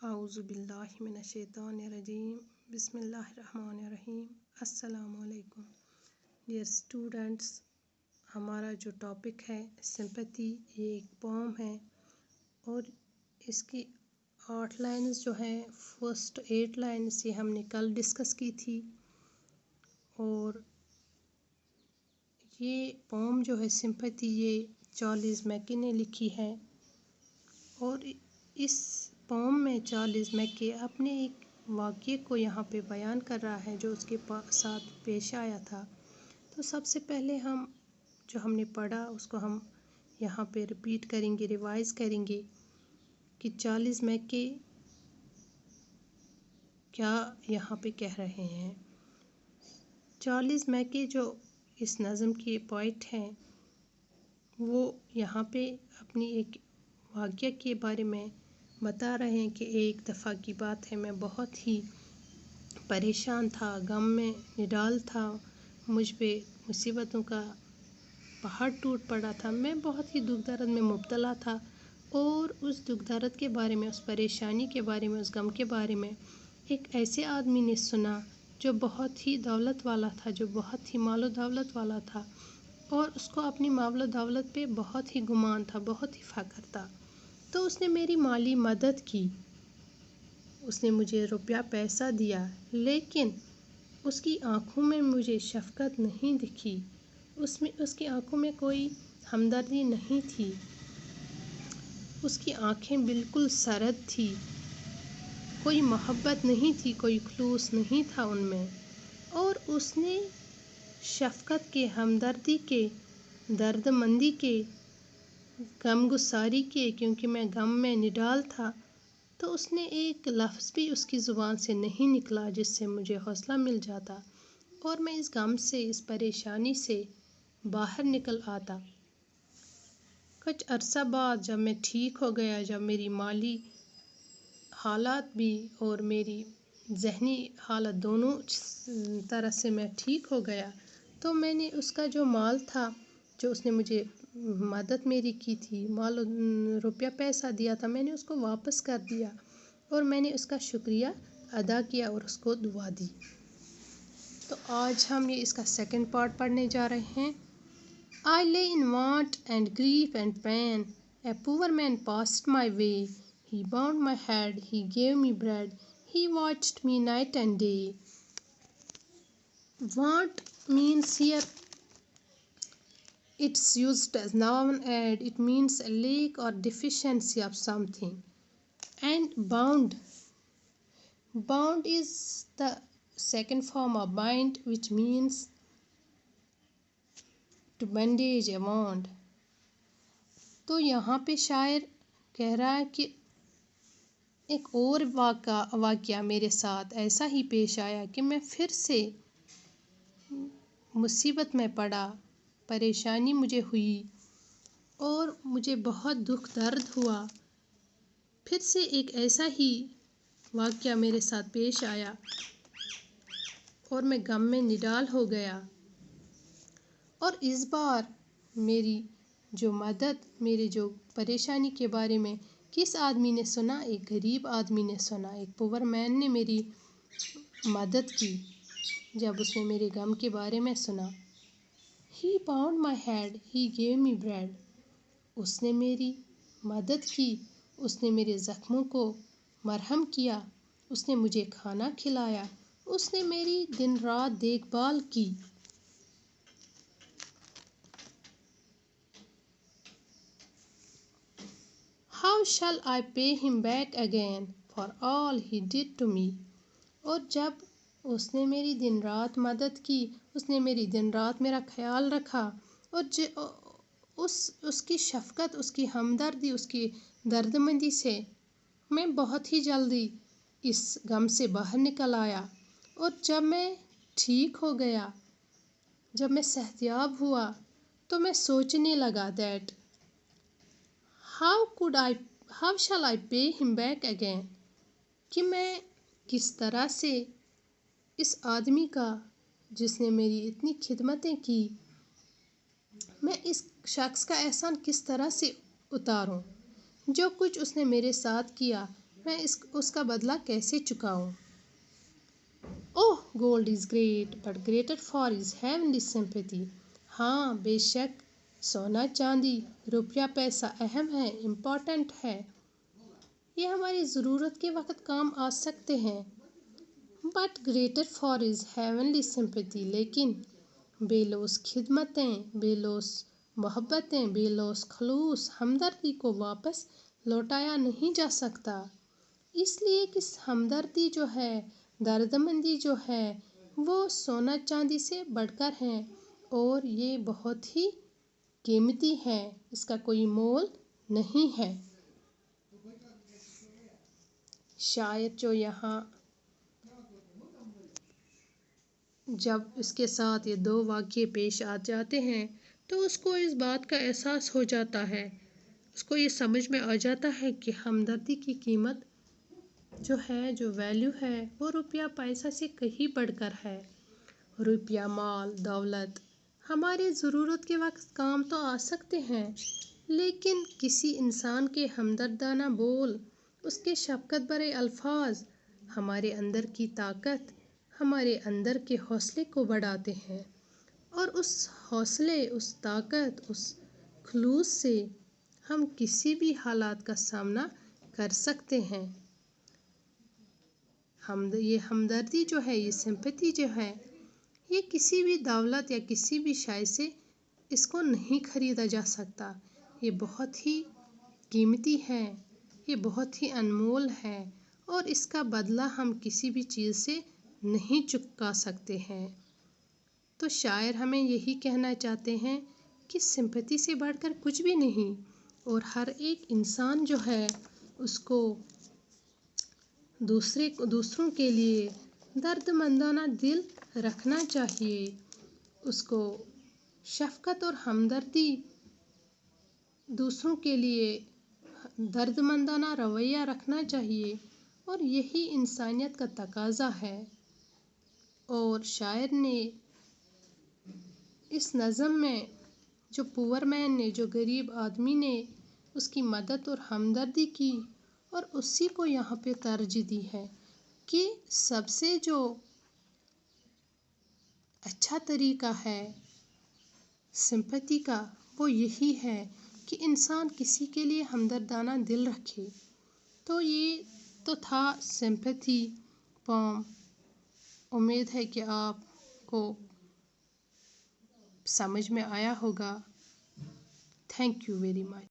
اعوذ باللہ من الشیطان الرجیم بسم اللہ الرحمن الرحیم السلام علیکم ڈیئر اسٹوڈنٹس. ہمارا جو ٹاپک ہے سمپتھی، یہ ایک پوم ہے اور اس کی 8 لائنز جو ہیں، فرسٹ 8 لائنز یہ ہم نے کل ڈسکس کی تھی. اور یہ پوم جو ہے سمپتھی، یہ چارلز میکے نے لکھی ہے. اور اس پوم میں چارلز میکے اپنے ایک واقعے کو یہاں پہ بیان کر رہا ہے جو اس کے ساتھ پیش آیا تھا. تو سب سے پہلے ہم جو ہم نے پڑھا اس کو ہم یہاں پہ ریپیٹ کریں گے، ریوائز کریں گے کہ چارلز میکے کیا یہاں پہ کہہ رہے ہیں. چارلز میکے جو اس نظم کے پوئٹ ہیں، وہ یہاں پہ اپنی ایک واقعہ کے بارے میں بتا رہے ہیں کہ ایک دفعہ کی بات ہے، میں بہت ہی پریشان تھا، غم میں نڈال تھا، مجھ پہ مصیبتوں کا پہاڑ ٹوٹ پڑا تھا، میں بہت ہی دکھ درد میں مبتلا تھا. اور اس دکھ درد کے بارے میں، اس پریشانی کے بارے میں، اس غم کے بارے میں ایک ایسے آدمی نے سنا جو بہت ہی دولت والا تھا، جو بہت ہی مال و دولت والا تھا، اور اس کو اپنی مال و دولت پہ بہت ہی گمان تھا، بہت ہی فخر تھا. تو اس نے میری مالی مدد کی، اس نے مجھے روپیہ پیسہ دیا، لیکن اس کی آنکھوں میں مجھے شفقت نہیں دکھی، اس کی آنکھوں میں کوئی ہمدردی نہیں تھی، اس کی آنکھیں بالکل سرد تھی، کوئی محبت نہیں تھی، کوئی خلوص نہیں تھا ان میں. اور اس نے شفقت کے، ہمدردی کے، درد مندی کے، غم گساری کے، کیونکہ میں غم میں نڈال تھا، تو اس نے ایک لفظ بھی اس کی زبان سے نہیں نکلا جس سے مجھے حوصلہ مل جاتا اور میں اس غم سے، اس پریشانی سے باہر نکل آتا. کچھ عرصہ بعد جب میں ٹھیک ہو گیا، جب میری مالی حالات بھی اور میری ذہنی حالت دونوں طرح سے میں ٹھیک ہو گیا، تو میں نے اس کا جو مال تھا، جو اس نے مجھے مدد میری کی تھی، مال روپیہ پیسہ دیا تھا، میں نے اس کو واپس کر دیا اور میں نے اس کا شکریہ ادا کیا اور اس کو دعا دی. تو آج ہم اس کا سیکنڈ پارٹ پڑھنے جا رہے ہیں. I lay in want and grief and pain. A poor man passed my way. He bound my head, he gave me bread. He watched me night and day. Want means here, it's used as noun and it means a lack or deficiency of something. And bound is the second form of bind, which means to bandage a wound. تو یہاں پہ شاعر کہہ رہا ہے کہ ایک اور واقعہ میرے ساتھ ایسا ہی پیش آیا کہ میں پھر سے مصیبت میں پڑا، پریشانی مجھے ہوئی اور مجھے بہت دکھ درد ہوا. پھر سے ایک ایسا ہی واقعہ میرے ساتھ پیش آیا اور میں غم میں نڈال ہو گیا. اور اس بار میری جو مدد، میری جو پریشانی کے بارے میں کس آدمی نے سنا؟ ایک غریب آدمی نے سنا، ایک پور مین نے میری مدد کی جب اس نے میرے غم کے بارے میں سنا. He bound my head, he gave me bread. اس نے میری مدد کی، اس نے میرے زخموں کو مرہم کیا، اس نے مجھے کھانا کھلایا، اس نے میری دن رات دیکھ بھال کی. How shall I pay him back again for all he did to me? اور جب اس نے میری دن رات مدد کی، اس نے میری دن رات میرا خیال رکھا اور اس کی شفقت، اس کی ہمدردی، اس کی درد مندی سے میں بہت ہی جلدی اس غم سے باہر نکل آیا. اور جب میں ٹھیک ہو گیا، جب میں صحتیاب ہوا، تو میں سوچنے لگا that how shall I pay him back again؟ کہ میں کس طرح سے اس آدمی کا، جس نے میری اتنی خدمتیں کی، میں اس شخص کا احسان کس طرح سے اتاروں؟ جو کچھ اس نے میرے ساتھ کیا میں اس کا بدلہ کیسے چکاؤں؟ Oh gold is great but greater far is heavenly sympathy. ہاں بے شک، سونا چاندی روپیہ پیسہ اہم ہے، امپورٹنٹ ہے، یہ ہماری ضرورت کے وقت کام آ سکتے ہیں. But greater far is heavenly sympathy, لیکن بے لوث خدمتیں، بے لوث محبتیں، بے لوث خلوص ہمدردی کو واپس لوٹایا نہیں جا سکتا. اس لیے کہ ہمدردی جو ہے، دردمندی جو ہے، وہ سونا چاندی سے بڑھ کر ہے اور یہ بہت ہی قیمتی ہے، اس کا کوئی مول نہیں ہے. شاعر جو یہاں جب اس کے ساتھ یہ دو واقعے پیش آ جاتے ہیں تو اس کو اس بات کا احساس ہو جاتا ہے، اس کو یہ سمجھ میں آ جاتا ہے کہ ہمدردی کی قیمت جو ہے، جو ویلیو ہے، وہ روپیہ پیسہ سے کہیں بڑھ کر ہے. روپیہ، مال، دولت ہمارے ضرورت کے وقت کام تو آ سکتے ہیں، لیکن کسی انسان کے ہمدردانہ بول، اس کے شفقت بھرے الفاظ ہمارے اندر کی طاقت، ہمارے اندر کے حوصلے کو بڑھاتے ہیں، اور اس حوصلے، اس طاقت، اس خلوص سے ہم کسی بھی حالات کا سامنا کر سکتے ہیں. یہ ہمدردی جو ہے، یہ سمپیتھی جو ہے، یہ کسی بھی دولت یا کسی بھی شے سے اس کو نہیں خریدا جا سکتا. یہ بہت ہی قیمتی ہے، یہ بہت ہی انمول ہے، اور اس کا بدلہ ہم کسی بھی چیز سے نہیں چکا سکتے ہیں. تو شاعر ہمیں یہی کہنا چاہتے ہیں کہ سمپیتھی سے بڑھ کر کچھ بھی نہیں، اور ہر ایک انسان جو ہے اس کو دوسروں کے لیے درد مندانہ دل رکھنا چاہیے، اس کو شفقت اور ہمدردی، دوسروں کے لیے درد مندانہ رویہ رکھنا چاہیے، اور یہی انسانیت کا تقاضا ہے. اور شاعر نے اس نظم میں جو پور مین نے، جو غریب آدمی نے اس کی مدد اور ہمدردی کی، اور اسی کو یہاں پہ ترجیح دی ہے کہ سب سے جو اچھا طریقہ ہے سمپیتھی کا، وہ یہی ہے کہ انسان کسی کے لیے ہمدردانہ دل رکھے. تو یہ تو تھا سمپیتھی پوم. امید ہے کہ آپ کو سمجھ میں آیا ہوگا. Thank you very much.